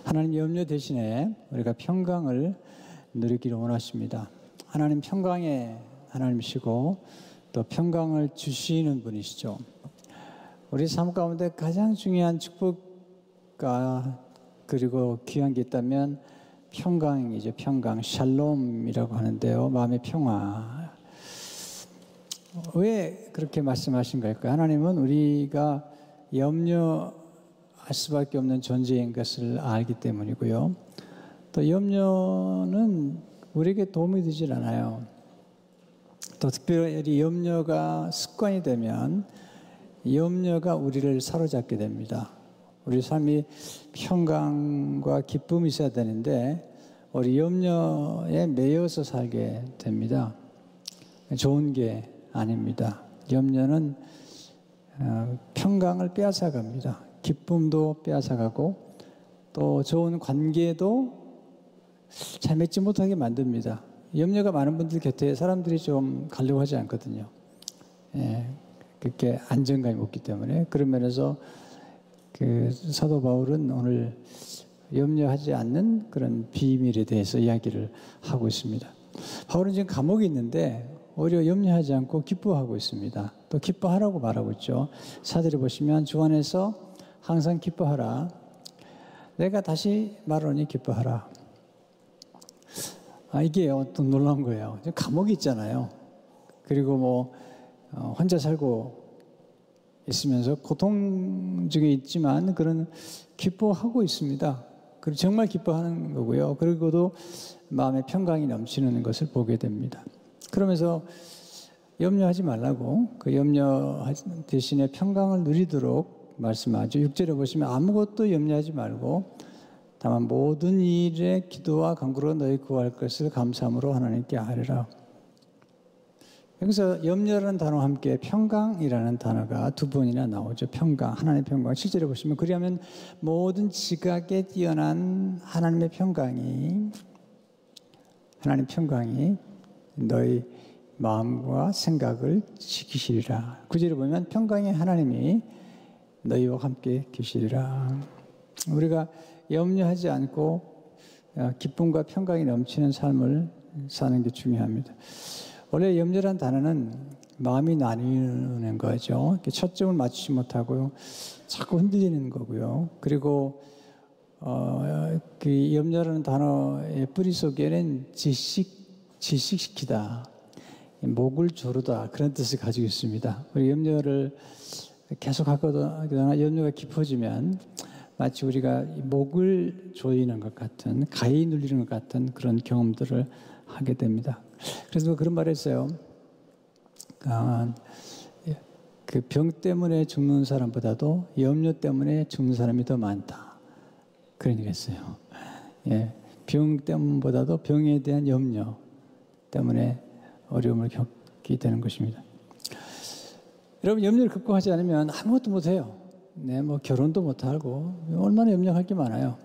하나님 염려 대신에 우리가 평강을 누리기를 원하십니다. 하나님 평강의 하나님이시고 또 평강을 주시는 분이시죠. 우리 삶 가운데 가장 중요한 축복과 그리고 귀한 게 있다면 평강이죠. 평강, 샬롬이라고 하는데요. 마음의 평화. 왜 그렇게 말씀하신 걸까요? 하나님은 우리가 염려할 수밖에 없는 존재인 것을 알기 때문이고요. 또 염려는 우리에게 도움이 되질 않아요. 또 특별히 염려가 습관이 되면 염려가 우리를 사로잡게 됩니다. 우리 삶이 평강과 기쁨이 있어야 되는데 우리 염려에 매여서 살게 됩니다. 좋은 게 아닙니다. 염려는 평강을 빼앗아갑니다. 기쁨도 빼앗아가고 또 좋은 관계도 잘 맺지 못하게 만듭니다. 염려가 많은 분들 곁에 사람들이 좀 가려고 하지 않거든요. 그렇게 안정감이 없기 때문에. 그런 면에서 그 사도 바울은 오늘 염려하지 않는 그런 비밀에 대해서 이야기를 하고 있습니다. 바울은 지금 감옥에 있는데 오히려 염려하지 않고 기뻐하고 있습니다. 또 기뻐하라고 말하고 있죠. 사절에 보시면 주 안에서 항상 기뻐하라. 내가 다시 말하노니 기뻐하라. 이게 어떤 놀라운 거예요. 감옥에 있잖아요. 그리고 혼자 살고 있으면서 고통 중에 있지만 그런 기뻐하고 있습니다. 그리고 정말 기뻐하는 거고요. 그리고도 마음의 평강이 넘치는 것을 보게 됩니다. 그러면서 염려하지 말라고 그 염려 대신에 평강을 누리도록 말씀하죠. 6절에 보시면 아무것도 염려하지 말고 다만 모든 일에 기도와 간구로 너희 구할 것을 감사함으로 하나님께 아뢰라. 여기서 염려라는 단어와 함께 평강이라는 단어가 두 번이나 나오죠. 평강, 하나님의 평강. 실제로 보시면 그리하면 모든 지각에 뛰어난 하나님의 평강이 너희 마음과 생각을 지키시리라. 구절에 보면 평강의 하나님이 너희와 함께 계시리라. 우리가 염려하지 않고 기쁨과 평강이 넘치는 삶을 사는 게 중요합니다. 원래 염려란 단어는 마음이 나뉘는 거죠. 초점을 맞추지 못하고 자꾸 흔들리는 거고요. 그리고 그 염려라는 단어의 뿌리 속에는 지식시키다, 목을 조르다 그런 뜻을 가지고 있습니다. 우리 염려를 계속 하거나 염려가 깊어지면 마치 우리가 목을 조이는 것 같은, 가히 눌리는 것 같은 그런 경험들을 하게 됩니다. 그래서 그런 말을 했어요. 그 병 때문에 죽는 사람보다도 염려 때문에 죽는 사람이 더 많다. 그런 얘기를 했어요. 병 때문보다도 병에 대한 염려 때문에 어려움을 겪게 되는 것입니다. 여러분, 염려를 극복하지 않으면 아무것도 못해요. 결혼도 못하고, 얼마나 염려할 게 많아요.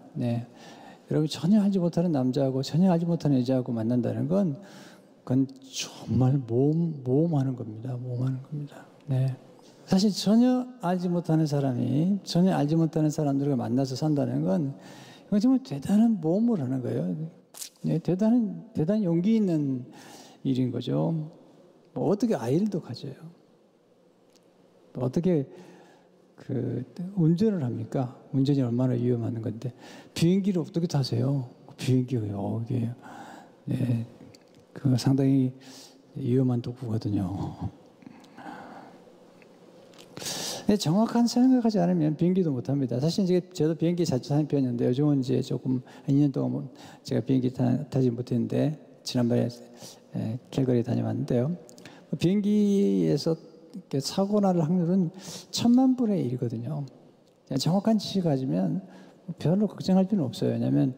여러분, 전혀 알지 못하는 남자하고 전혀 알지 못하는 여자하고 만난다는 그건 정말 모험하는 겁니다. 모험하는 겁니다. 사실 전혀 알지 못하는 사람이, 전혀 알지 못하는 사람들과 만나서 산다는 건, 이건 정말 대단한 모험을 하는 거예요. 대단한 용기 있는 일인 거죠. 어떻게 아이를 가져요? 어떻게 운전을 합니까? 운전이 얼마나 위험한 건데. 비행기를 어떻게 타세요? 비행기요. 그 상당히 위험한 도구거든요. 정확한 생각하지 않으면 비행기도 못 합니다. 사실 저도 비행기 자주 타는 편인데 요즘은 이제 조금 2년 동안 제가 비행기 타지 못했는데 지난번에 캘거리 다녀왔는데요. 비행기에서 사고 날 확률은 1000만분의 1이거든요. 정확한 지식을 가지면 별로 걱정할 필요는 없어요. 왜냐하면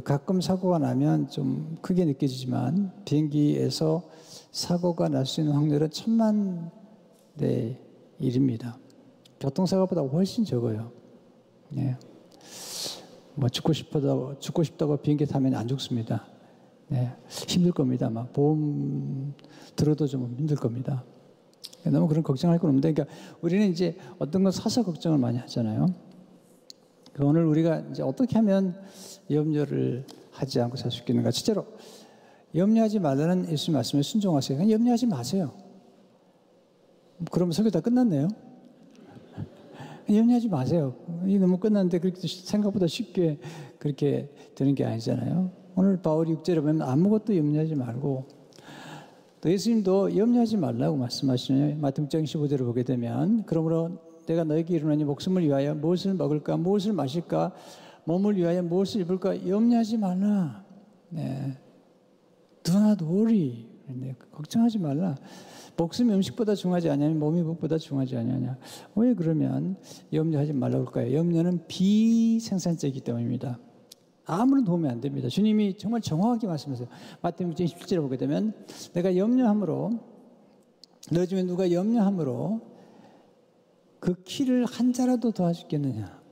가끔 사고가 나면 좀 크게 느껴지지만 비행기에서 사고가 날 수 있는 확률은 1000만대 1입니다. 교통사고보다 훨씬 적어요. 죽고 싶다고 비행기 타면 안 죽습니다. 힘들 겁니다. 보험 들어도 좀 힘들 겁니다. 너무 그런 걱정할 건 없는데, 그러니까 우리는 이제 어떤 걸 사서 걱정을 많이 하잖아요. 오늘 우리가 이제 어떻게 하면 염려를 하지 않고 살 수 있겠는가? 실제로 염려하지 말라는 예수님 말씀에 순종하세요. 그냥 염려하지 마세요. 그러면 설교 다 끝났네요. 염려하지 마세요. 이게 너무 끝났는데 그렇게 생각보다 쉽게 그렇게 되는 게 아니잖아요. 오늘 바울이 6절에 보면 아무것도 염려하지 말고, 또 예수님도 염려하지 말라고 말씀하시네요. 마태복음 15절을 보게 되면, 그러므로 내가 너에게 이르노니 목숨을 위하여 무엇을 먹을까, 무엇을 마실까, 몸을 위하여 무엇을 입을까 염려하지 말라. 네. Do not worry. 네. 걱정하지 말라. 목숨이 음식보다 중요하지 않냐면 몸이 무엇보다 중요하지 않냐냐. 왜 그러면 염려하지 말라고 할까요? 염려는 비생산적이기 때문입니다. 아무런 도움이 안 됩니다. 주님이 정말 정확하게 말씀하세요. 마태복음 17절에 보게 되면 내가 염려함으로, 너 중에 누가 염려함으로 그 키를 한 자라도 더하시겠느냐.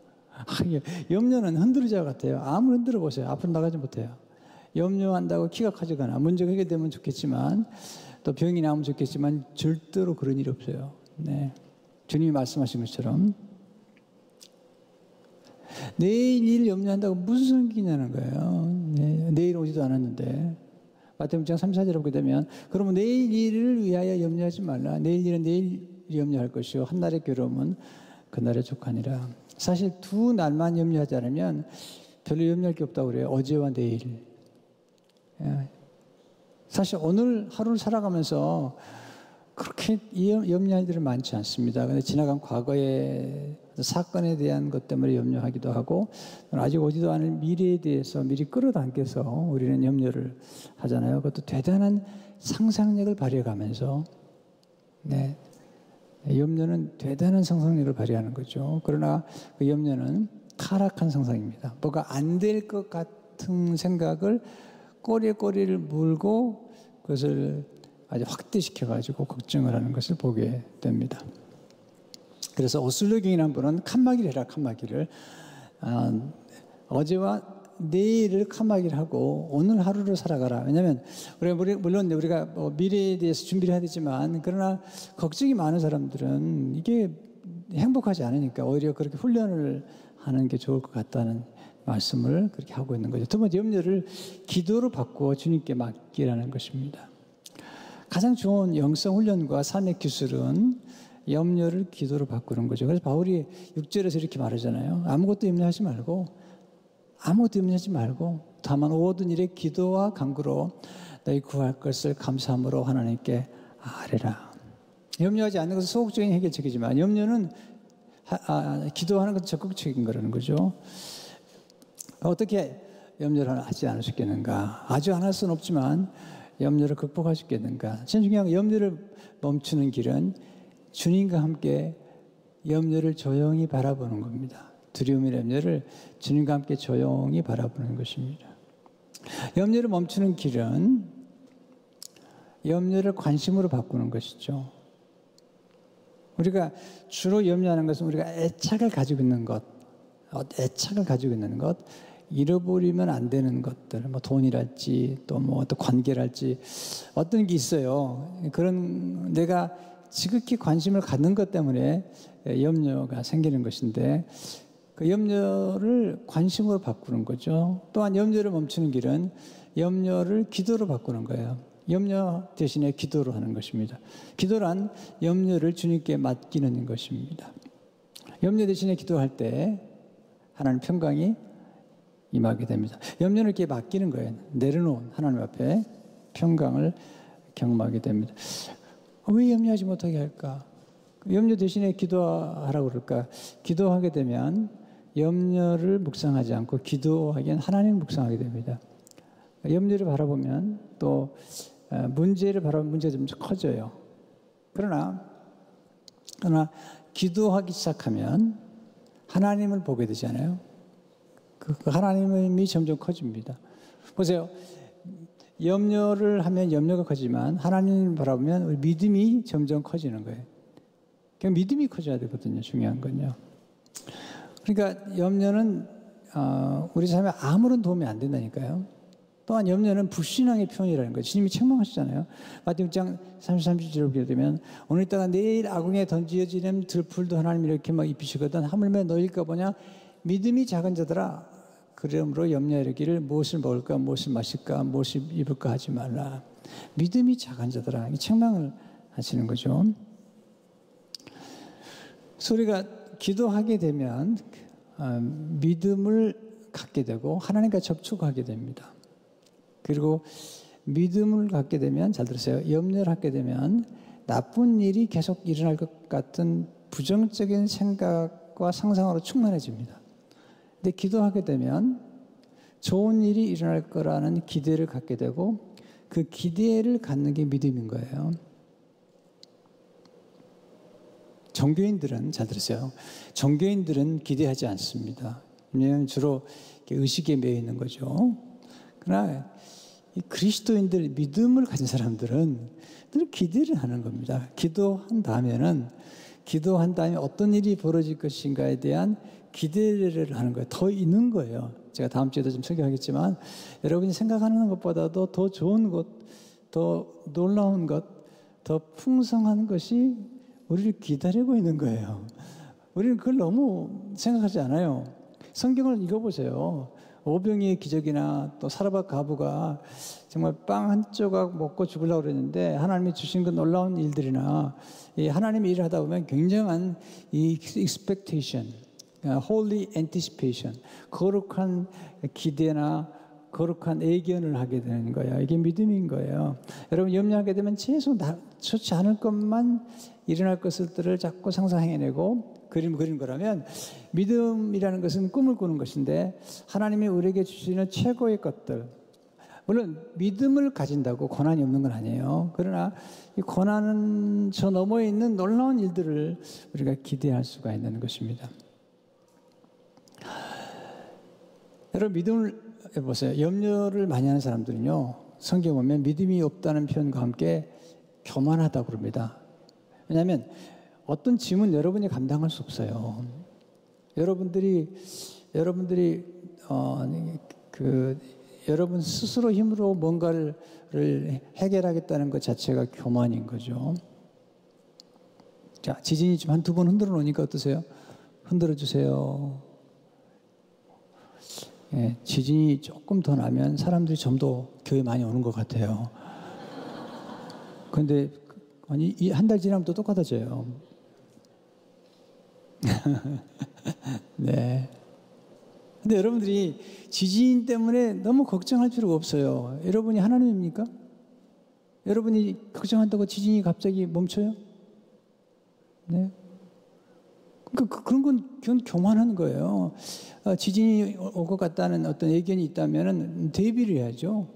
염려는 흔들리자 같아요. 아무리 흔들어 보세요. 앞으로 나가지 못해요. 염려한다고 키가 커지거나 문제가 해결되면 좋겠지만, 또 병이 나오면 좋겠지만 절대로 그런 일이 없어요. 네. 주님이 말씀하신 것처럼 내일 일 염려한다고 무슨 소리냐는 거예요. 네. 내일 오지도 않았는데. 마태복음 3, 4절에 보게 되면 그러면 내일 일을 위하여 염려하지 말라. 내일 일은 내일 염려할 것이요 한날의 괴로움은 그날의 족하니라. 사실 두 날만 염려하지 않으면 별로 염려할 게 없다고 그래요. 어제와 내일. 사실 오늘 하루를 살아가면서 그렇게 염려할 일은 많지 않습니다. 근데 지나간 과거의 사건에 대한 것 때문에 염려하기도 하고, 아직 오지도 않을 미래에 대해서 미리 끌어당겨서 우리는 염려를 하잖아요. 그것도 대단한 상상력을 발휘해가면서, 네. 염려는 대단한 상상력을 발휘하는 거죠. 그러나 그 염려는 타락한 상상입니다. 뭐가 안 될 것 같은 생각을 꼬리에 꼬리를 물고 그것을 아주 확대시켜가지고 걱정을 하는 것을 보게 됩니다. 그래서 오슬로경이라는 분은 칸막이를 해라, 칸막이를. 어제와 내일을 칸막이를 하고 오늘 하루를 살아가라. 왜냐하면 물론 우리가 미래에 대해서 준비를 해야 되지만, 그러나 걱정이 많은 사람들은 이게 행복하지 않으니까 오히려 그렇게 훈련을 하는 게 좋을 것 같다는 말씀을 그렇게 하고 있는 거죠. 두 번째, 염려를 기도로 바꾸어 주님께 맡기라는 것입니다. 가장 좋은 영성 훈련과 삶의 기술은 염려를 기도로 바꾸는 거죠. 그래서 바울이 6절에서 이렇게 말하잖아요. 아무것도 염려하지 말고, 다만 모든 일에 기도와 간구로 너희 구할 것을 감사함으로 하나님께 아뢰라. 염려하지 않는 것은 소극적인 해결책이지만, 염려는 기도하는 것은 적극적인 거라는 거죠. 어떻게 염려를 하지 않을 수 있겠는가? 아주 안 할 수는 없지만 염려를 극복할 수 있겠는가? 제일 중요한 건 염려를 멈추는 길은 주님과 함께 염려를 조용히 바라보는 겁니다. 두려움이나 염려를 주님과 함께 조용히 바라보는 것입니다. 염려를 멈추는 길은 염려를 관심으로 바꾸는 것이죠. 우리가 주로 염려하는 것은 우리가 애착을 가지고 있는 것, 잃어버리면 안 되는 것들, 뭐 돈이랄지 또 뭐 어떤 관계랄지 어떤 게 있어요. 그런 내가 지극히 관심을 갖는 것 때문에 염려가 생기는 것인데, 그 염려를 관심으로 바꾸는 거죠. 또한 염려를 멈추는 길은 염려를 기도로 바꾸는 거예요. 염려 대신에 기도로 하는 것입니다. 기도란 염려를 주님께 맡기는 것입니다. 염려 대신에 기도할 때 하나님 평강이 임하게 됩니다. 염려를 이렇게 맡기는 거예요. 내려놓은 하나님 앞에 평강을 경험하게 됩니다. 왜 염려하지 못하게 할까? 염려 대신에 기도하라고 그럴까? 기도하게 되면 염려를 묵상하지 않고 기도하기엔 하나님을 묵상하게 됩니다. 염려를 바라보면 또 문제를 바라보면 문제가 좀 커져요. 그러나 기도하기 시작하면 하나님을 보게 되잖아요. 그 하나님이 점점 커집니다. 보세요. 염려를 하면 염려가 커지지만 하나님을 바라보면 우리 믿음이 점점 커지는 거예요. 그냥 믿음이 커져야 되거든요. 중요한 건요. 그러니까 염려는 우리 삶에 아무런 도움이 안 된다니까요. 또한 염려는 불신앙의 표현이라는 거예요. 주님이 책망하시잖아요. 마태복음 6장 33절을 보게 되면 오늘따라 내일 아궁에 던지어지는 들풀도 하나님 이렇게 막 입히시거든 하물며 너희일까 보냐 믿음이 작은 자들아 그러므로 염려하기를 무엇을 먹을까 무엇을 마실까 무엇을 입을까 하지 말라. 믿음이 작은 자들아 책망을 하시는 거죠. 우리가 기도하게 되면 믿음을 갖게 되고 하나님과 접촉하게 됩니다. 그리고 믿음을 갖게 되면 잘 들으세요. 염려를 갖게 되면 나쁜 일이 계속 일어날 것 같은 부정적인 생각과 상상으로 충만해집니다. 근데 기도하게 되면 좋은 일이 일어날 거라는 기대를 갖게 되고 그 기대를 갖는 게 믿음인 거예요. 종교인들은 잘 들으세요. 종교인들은 기대하지 않습니다. 왜냐하면 주로 의식에 매여 있는 거죠. 그러나 이 그리스도인들 믿음을 가진 사람들은 늘 기대를 하는 겁니다. 기도한 다음에 어떤 일이 벌어질 것인가에 대한 기대를 하는 거예요. 더 있는 거예요. 제가 다음 주에도 좀 설교하겠지만 여러분이 생각하는 것보다도 더 좋은 것, 더 놀라운 것, 더 풍성한 것이 우리를 기다리고 있는 거예요. 우리는 그걸 너무 생각하지 않아요. 성경을 읽어보세요. 오병이의 기적이나 또 사라밧 과부가 정말 빵 한 조각 먹고 죽으려고 그랬는데 하나님이 주신 그 놀라운 일들이나 이 하나님이 일을 하다 보면 굉장한 이 expectation, holy anticipation, 거룩한 기대나 거룩한 애견을 하게 되는 거예요. 이게 믿음인 거예요. 여러분 염려하게 되면 계속 좋지 않을 것만 일어날 것들을 자꾸 상상해내고 그림을 그리는 거라면 믿음이라는 것은 꿈을 꾸는 것인데 하나님이 우리에게 주시는 최고의 것들, 물론 믿음을 가진다고 고난이 없는 건 아니에요. 그러나 이 고난은 저 너머에 있는 놀라운 일들을 우리가 기대할 수가 있는 것입니다. 여러분 믿음을 해보세요. 염려를 많이 하는 사람들은요, 성경 보면 믿음이 없다는 표현과 함께 교만하다고 그럽니다. 왜냐하면 어떤 짐은 여러분이 감당할 수 없어요. 여러분들이 여러분 스스로 힘으로 뭔가를 해결하겠다는 것 자체가 교만인 거죠. 자, 지진이 좀 한두 번 흔들어 놓으니까 어떠세요? 흔들어 주세요. 예, 지진이 조금 더 나면 사람들이 좀 더 교회 많이 오는 것 같아요. 그런데 아니 한 달 지나면 또 똑같아져요. 네. 근데 여러분들이 지진 때문에 너무 걱정할 필요가 없어요. 여러분이 하나님입니까? 여러분이 걱정한다고 지진이 갑자기 멈춰요? 네. 그러니까 그런 건 교만한 거예요. 지진이 올 것 같다는 어떤 예견이 있다면 대비를 해야죠.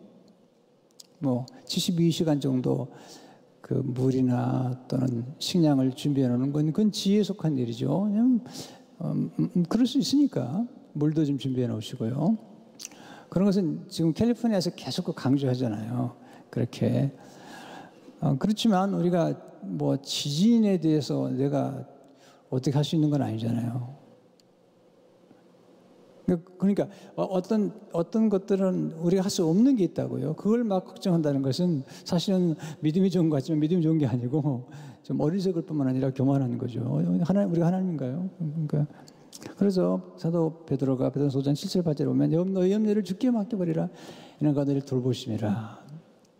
뭐 72시간 정도 그 물이나 또는 식량을 준비해 놓는 건 그건 지혜에 속한 일이죠. 그냥 그럴 수 있으니까 물도 좀 준비해 놓으시고요. 그런 것은 지금 캘리포니아에서 계속 강조하잖아요. 그렇게 그렇지만 우리가 뭐 지진에 대해서 내가 어떻게 할 수 있는 건 아니잖아요. 그러니까 어떤 것들은 우리가 할 수 없는 게 있다고요. 그걸 막 걱정한다는 것은 사실은 믿음이 좋은 것 같지만 믿음이 좋은 게 아니고 좀 어리석을 뿐만 아니라 교만한 거죠. 우리가 하나님인가요? 그러니까 그래서 사도 베드로가 베드로서 5장 7절 8절에 보면 너희 염려를 주께 맡겨버리라. 이는가 너희를 돌보심이라.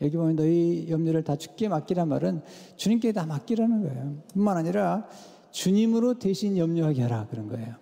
여기 보면 너희 염려를 다 주께 맡기란 말은 주님께 다 맡기라는 거예요. 뿐만 아니라 주님으로 대신 염려하게 하라 그런 거예요.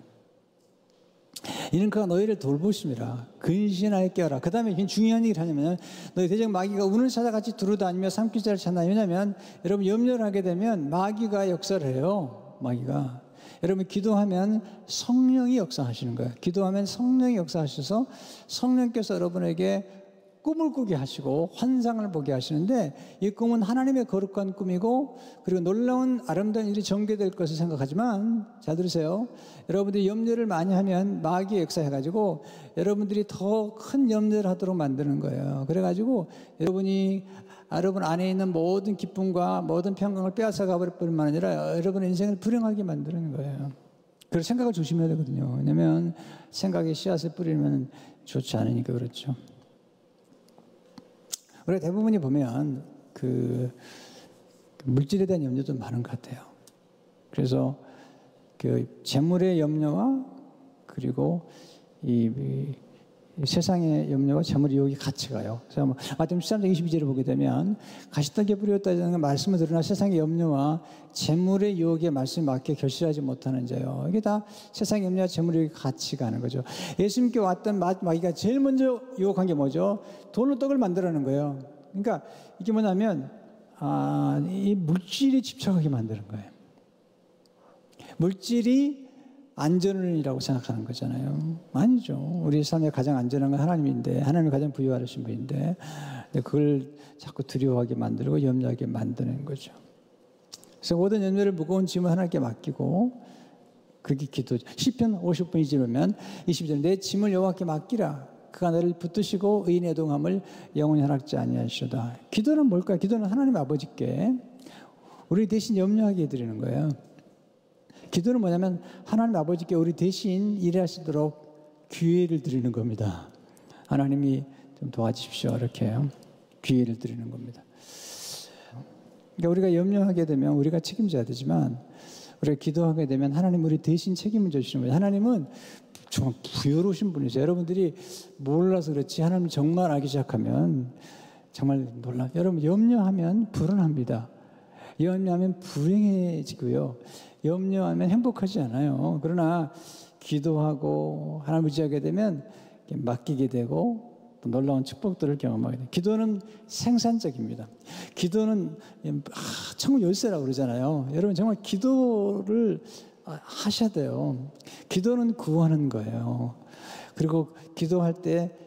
이는 그가 너희를 돌보심이라. 근신하여 깨어라. 그 다음에 중요한 얘기를 하냐면 너희 대적 마귀가 운을 찾아같이 두루다니며 삼키자를 찾나. 왜냐하면 여러분 염려를 하게 되면 마귀가 역사를 해요. 마귀가. 여러분 기도하면 성령이 역사하시는 거예요. 기도하면 성령이 역사하셔서 성령께서 여러분에게 꿈을 꾸게 하시고 환상을 보게 하시는데 이 꿈은 하나님의 거룩한 꿈이고 그리고 놀라운 아름다운 일이 전개될 것을 생각하지만 잘 들으세요. 여러분들이 염려를 많이 하면 마귀의 역사해가지고 여러분들이 더 큰 염려를 하도록 만드는 거예요. 그래가지고 여러분 안에 있는 모든 기쁨과 모든 평강을 빼앗아 가버릴 뿐만 아니라 여러분의 인생을 불행하게 만드는 거예요. 그래서 생각을 조심해야 되거든요. 왜냐하면 생각에 씨앗을 뿌리면 좋지 않으니까 그렇죠. 우리가 대부분이 보면 그 물질에 대한 염려도 많은 것 같아요. 그래서 그 재물의 염려와 그리고 이 세상의 염려와 재물의 유혹이 같이 가요. 그래서 마태복음 13장 22절을 보게 되면 가시떡에 뿌렸다는 말씀을 들으나 세상의 염려와 재물의 유혹에 말씀이 맞게 결실하지 못하는 자요. 이게 다 세상의 염려와 재물의 유혹이 같이 가는 거죠. 예수님께 왔던 마귀가 제일 먼저 유혹한 게 뭐죠? 돌로 떡을 만들라는 거예요. 그러니까 이게 뭐냐면 이 물질에 집착하게 만드는 거예요. 물질이 안전이라고 생각하는 거잖아요. 아니죠. 우리 삶의 가장 안전한 건 하나님인데, 하나님이 가장 부유하신 분인데, 그걸 자꾸 두려워하게 만들고 염려하게 만드는 거죠. 그래서 모든 염려를 무거운 짐을 하나님께 맡기고, 그게 기도죠. 시편 50편 2절 보면 22절 내 짐을 여호와께 맡기라. 그가 너를 붙드시고 의인의 동함을 영원히 허락지 아니하시도다. 기도는 뭘까요? 기도는 하나님 아버지께 우리 대신 염려하게 해드리는 거예요. 기도는 뭐냐면 하나님 아버지께 우리 대신 일하시도록 기회를 드리는 겁니다. 하나님이 좀 도와주십시오. 이렇게 기회를 드리는 겁니다. 그러니까 우리가 염려하게 되면 우리가 책임져야 되지만 우리가 기도하게 되면 하나님 우리 대신 책임을 져주시는 거예요. 하나님은 정말 부여로우신 분이세요. 여러분들이 몰라서 그렇지 하나님 정말 알기 시작하면 정말 놀라요. 여러분 염려하면 불안합니다. 염려하면 불행해지고요. 염려하면 행복하지 않아요. 그러나 기도하고 하나님 의지하게 되면 맡기게 되고 또 놀라운 축복들을 경험하게 돼요. 기도는 생산적입니다. 기도는 천국 열쇠라고 그러잖아요. 여러분 정말 기도를 하셔야 돼요. 기도는 구하는 거예요. 그리고 기도할 때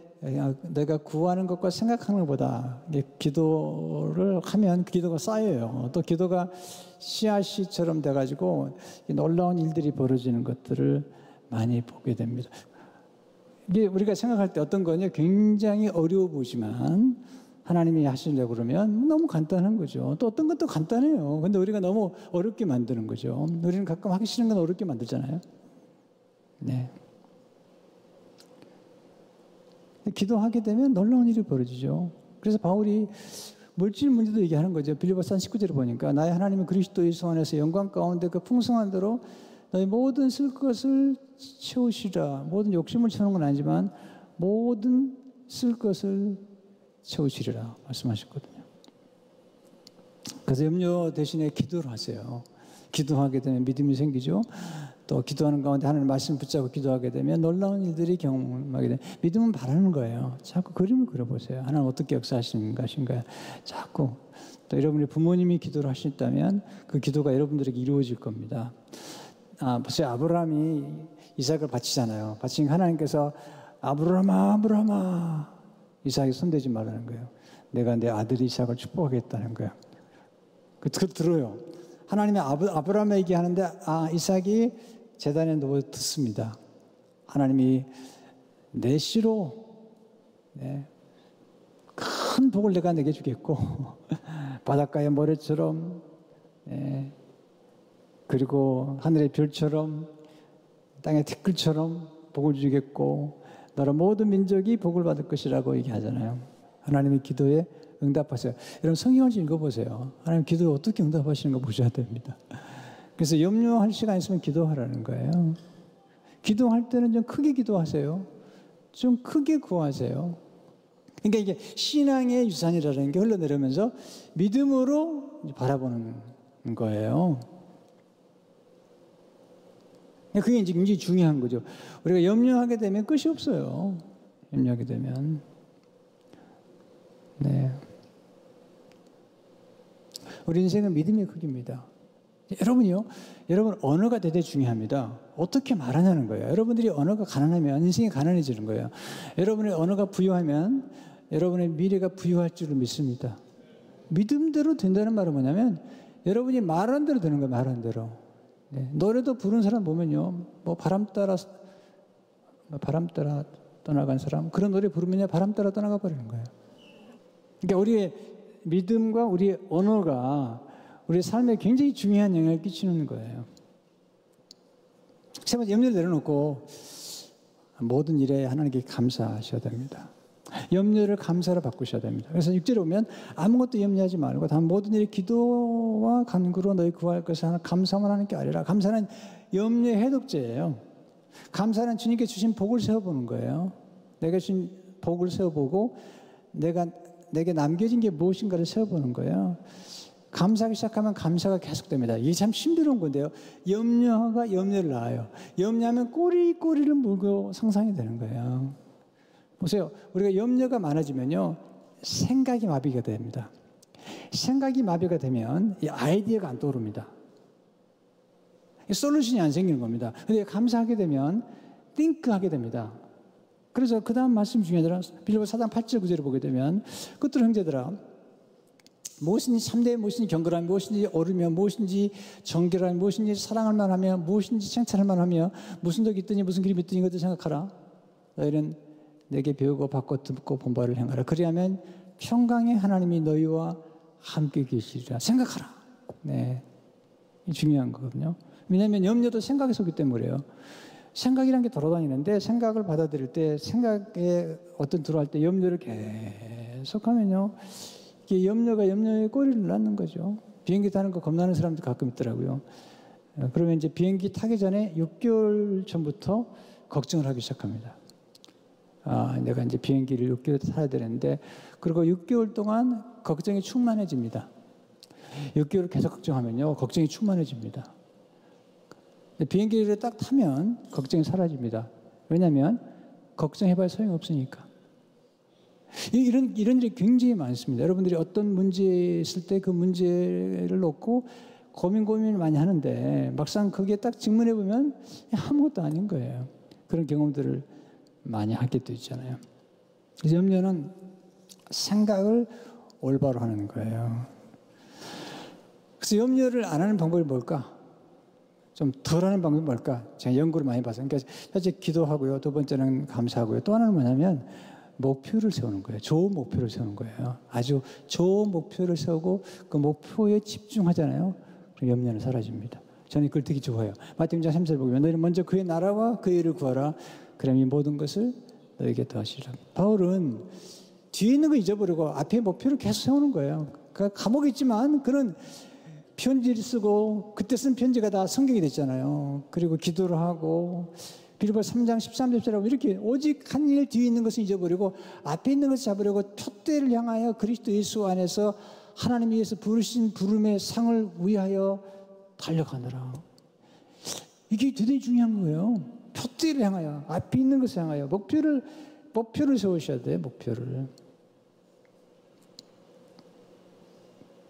내가 구하는 것과 생각하는 것보다 기도를 하면 그 기도가 쌓여요. 또 기도가 씨앗이처럼 돼가지고 놀라운 일들이 벌어지는 것들을 많이 보게 됩니다. 이게 우리가 생각할 때 어떤 거냐 굉장히 어려워 보이지만 하나님이 하시려고 그러면 너무 간단한 거죠. 또 어떤 것도 간단해요. 근데 우리가 너무 어렵게 만드는 거죠. 우리는 가끔 하기 싫은 건 어렵게 만들잖아요. 네. 기도하게 되면 놀라운 일이 벌어지죠. 그래서 바울이 물질 문제도 얘기하는 거죠. 빌립보서 19절을 보니까 나의 하나님은 그리스도 예수 안에서 영광 가운데 그 풍성한 대로 너희 모든 쓸 것을 채우시라. 모든 욕심을 채우는 건 아니지만 모든 쓸 것을 채우시리라 말씀하셨거든요. 그래서 염려 대신에 기도를 하세요. 기도하게 되면 믿음이 생기죠. 또 기도하는 가운데 하나님 말씀 붙잡고 기도하게 되면 놀라운 일들이 경험하게 돼요. 믿음은 바라는 거예요. 자꾸 그림을 그려보세요. 하나님 어떻게 역사하시는 것인가. 자꾸 또 여러분의 부모님이 기도를 하셨다면 그 기도가 여러분들에게 이루어질 겁니다. 보세요. 아브라함이 이삭을 바치잖아요. 바치니까 하나님께서 아브라함아 아브라함아 이삭이 손대지 말라는 거예요. 내가 내 아들 이삭을 축복하겠다는 거예요. 그거 들어요. 하나님이 아브라함에게 얘기하는데 이삭이 제단에 누워 듣습니다. 하나님이 내 씨로 큰 복을 내가 내게 주겠고 바닷가의 모래처럼 그리고 하늘의 별처럼 땅의 티끌처럼 복을 주겠고 너로 모든 민족이 복을 받을 것이라고 얘기하잖아요. 하나님의 기도에 응답하세요. 여러분 성경을 좀 읽어보세요. 하나님 기도에 어떻게 응답하시는 거 보셔야 됩니다. 그래서 염려할 시간 있으면 기도하라는 거예요. 기도할 때는 좀 크게 기도하세요. 좀 크게 구하세요. 그러니까 이게 신앙의 유산이라는 게 흘러내려면서 믿음으로 바라보는 거예요. 그게 이제 굉장히 중요한 거죠. 우리가 염려하게 되면 끝이 없어요. 염려하게 되면. 네. 우리 인생은 믿음의 크기입니다. 여러분이요, 여러분 언어가 대단히 중요합니다. 어떻게 말하냐는 거예요. 여러분들이 언어가 가난하면 인생이 가난해지는 거예요. 여러분의 언어가 부유하면 여러분의 미래가 부유할 줄을 믿습니다. 믿음대로 된다는 말은 뭐냐면 여러분이 말하는 대로 되는 거예요. 말하는 대로. 네. 노래도 부르는 사람 보면요, 뭐 바람 따라 떠나간 사람 그런 노래 부르면요 바람 따라 떠나가 버리는 거예요. 그러니까 우리의 믿음과 우리의 언어가 우리의 삶에 굉장히 중요한 영향을 끼치는 거예요. 세 번째, 염려를 내려놓고 모든 일에 하나님께 감사하셔야 됩니다. 염려를 감사로 바꾸셔야 됩니다. 그래서 6절에 보면 아무것도 염려하지 말고 다만 모든 일에 기도와 간구로 너희 구할 것을 하나 감사만 하나님께 아뢰라. 감사는 염려의 해독제예요. 감사는 주님께 주신 복을 세워보는 거예요. 내가 주신 복을 세워보고 내게 남겨진 게 무엇인가를 세워보는 거예요. 감사하기 시작하면 감사가 계속됩니다. 이게 참 신비로운 건데요. 염려가 염려를 낳아요. 염려하면 꼬리를 물고 상상이 되는 거예요. 보세요. 우리가 염려가 많아지면요. 생각이 마비가 됩니다. 생각이 마비가 되면 아이디어가 안 떠오릅니다. 솔루션이 안 생기는 겁니다. 근데 감사하게 되면 think하게 됩니다. 그래서 그 다음 말씀 중에 빌립보서 4장 8절 9절을 보게 되면 끝으로 형제들아 무엇인지 참되에 무엇인지 경건하며 무엇인지 옳으며 무엇인지 정결하며 무엇인지 사랑할 만하며 무엇인지 칭찬할 만하며 무슨 덕이 있더니 무슨 길이 있더니 이것들 생각하라. 너희는 내게 배우고 받고 듣고 본 바를 행하라. 그리하면 평강의 하나님이 너희와 함께 계시리라. 생각하라. 네, 중요한 거거든요. 왜냐하면 염려도 생각에 속기 때문에 그래요. 생각이라는 게 돌아다니는데 생각을 받아들일 때 생각에 어떤 들어갈 때 염려를 계속하면요. 이게 염려가 염려의 꼬리를 낳는 거죠. 비행기 타는 거 겁나는 사람도 가끔 있더라고요. 그러면 이제 비행기 타기 전에 6개월 전부터 걱정을 하기 시작합니다. 내가 이제 비행기를 6개월 타야 되는데, 그리고 6개월 동안 걱정이 충만해집니다. 6개월 계속 걱정하면요, 걱정이 충만해집니다. 비행기를 딱 타면 걱정이 사라집니다. 왜냐하면 걱정해봐야 소용없으니까. 이런 일이 굉장히 많습니다. 여러분들이 어떤 문제 있을 때 그 문제를 놓고 고민을 많이 하는데 막상 그게 딱 직면해보면 아무것도 아닌 거예요. 그런 경험들을 많이 하게 되잖아요. 그래서 염려는 생각을 올바로 하는 거예요. 그래서 염려를 안 하는 방법이 뭘까? 좀 덜 하는 방법이 뭘까? 제가 연구를 많이 봐서. 그러니까 사실 기도하고요. 두 번째는 감사하고요. 또 하나는 뭐냐면 목표를 세우는 거예요. 좋은 목표를 세우는 거예요. 아주 좋은 목표를 세우고 그 목표에 집중하잖아요. 그럼 염려는 사라집니다. 저는 그걸 되게 좋아해요. 마태복음 3장 3절 보면 너희는 먼저 그의 나라와 그의 의를 구하라. 그럼 이 모든 것을 너에게 더하시리라. 바울은 뒤에 있는 거 잊어버리고 앞에 목표를 계속 세우는 거예요. 그러니까 감옥에 있지만 그런 편지를 쓰고 그때 쓴 편지가 다 성경이 됐잖아요. 그리고 기도를 하고 빌립보서 3장 13절처럼 이렇게 오직 한 일 뒤에 있는 것을 잊어버리고 앞에 있는 것을 잡으려고 표대를 향하여 그리스도 예수 안에서 하나님이 위해서 부르신 부름의 상을 위하여 달려가느라. 이게 대단히 중요한 거예요. 표대를 향하여, 앞에 있는 것을 향하여 목표를 세우셔야 돼요. 목표를.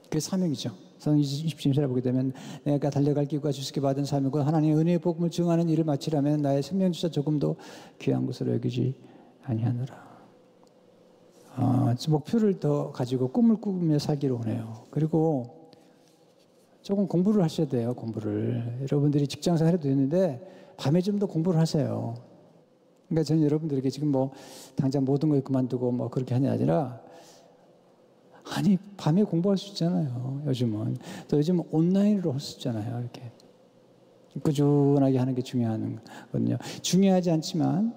그게 사명이죠. 성경 27절에 보게 되면 내가 달려갈 길과 주께 받은 사명과 하나님의 은혜의 복음을 증하는 일을 마치려면 나의 생명주자 조금도 귀한 것으로 여기지 아니하노라. 목표를 더 가지고 꿈을 꾸며 살기로 하네요. 그리고 조금 공부를 하셔야 돼요. 공부를. 여러분들이 직장생활 해도 되는데 밤에 좀 더 공부를 하세요. 그러니까 저는 여러분들에게 지금 뭐 당장 모든 걸 그만두고 뭐 그렇게 하냐 아니라 아니 밤에 공부할 수 있잖아요. 요즘은 또 요즘 온라인으로 할 수 있잖아요. 이렇게 꾸준하게 하는 게 중요한 거거든요. 중요하지 않지만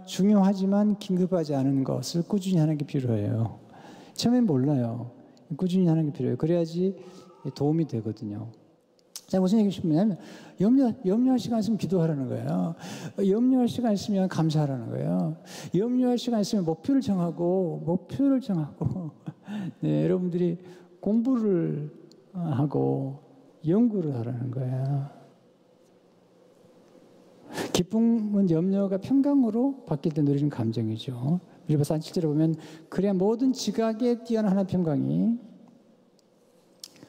중요하지만 긴급하지 않은 것을 꾸준히 하는 게 필요해요. 처음엔 몰라요. 꾸준히 하는 게 필요해요. 그래야지 도움이 되거든요. 자, 무슨 얘기 싶으면 염려할 시간 있으면 기도하라는 거예요. 염려할 시간 있으면 감사하라는 거예요. 염려할 시간 있으면 목표를 정하고 네, 여러분들이 공부를 하고 연구를 하라는 거예요. 기쁨은 염려가 평강으로 바뀔 때 누리는 감정이죠. 빌립보서 7절에 보면 그래야 모든 지각에 뛰어난 하나님의 평강이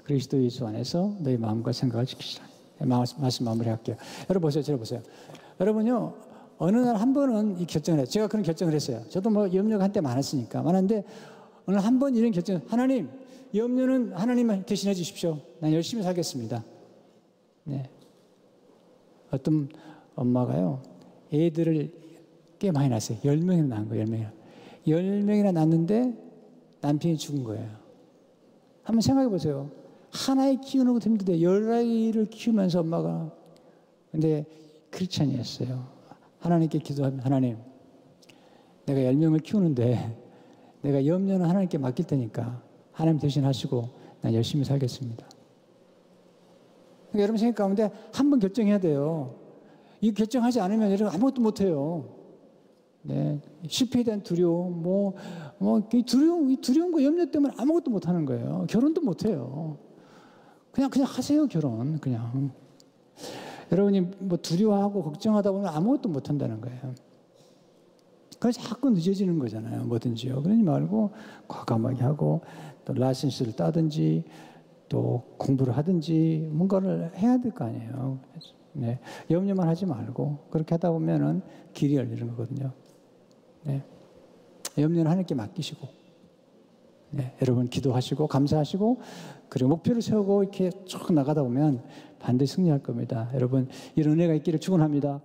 그리스도 예수 안에서 너희 마음과 생각을 지키시라. 말씀 마무리할게요. 여러분 보세요. 저를 보세요. 여러분요. 어느 날 한 번은 이 결정을 해요. 제가 그런 결정을 했어요. 저도 뭐 염려가 한때 많았는데 어느 한 번 이런 결정을 하나님, 염려는 하나님만 대신해 주십시오. 난 열심히 살겠습니다. 네. 어떤 엄마가요. 애들을 꽤 많이 낳았어요. 10명이나 낳은 거예요. 10명이나 낳았는데 남편이 죽은 거예요. 한번 생각해 보세요. 하나에 키우는 것도 힘든데 10아이를 키우면서 엄마가 근데 크리스찬이었어요. 하나님께 기도하면 하나님 내가 10명을 키우는데 내가 염려는 하나님께 맡길 테니까 하나님 대신 하시고 난 열심히 살겠습니다. 그러니까 여러분 생각 가운데 한 번 결정해야 돼요. 이 결정하지 않으면 여러분 아무것도 못해요. 네, 실패에 대한 두려움, 이 두려움과 염려 때문에 아무것도 못하는 거예요. 결혼도 못해요. 그냥 하세요, 결혼. 그냥. 여러분이 뭐 두려워하고 걱정하다 보면 아무것도 못한다는 거예요. 그래서 자꾸 늦어지는 거잖아요. 뭐든지요. 그러지 말고 과감하게 하고 또 라이센스를 따든지 또 공부를 하든지 뭔가를 해야 될 거 아니에요. 네, 염려만 하지 말고 그렇게 하다 보면은 길이 열리는 거거든요. 네, 염려는 하나님께 맡기시고, 네, 여러분 기도하시고 감사하시고 그리고 목표를 세우고 이렇게 쭉 나가다 보면 반드시 승리할 겁니다. 여러분 이런 은혜가 있기를 축원합니다.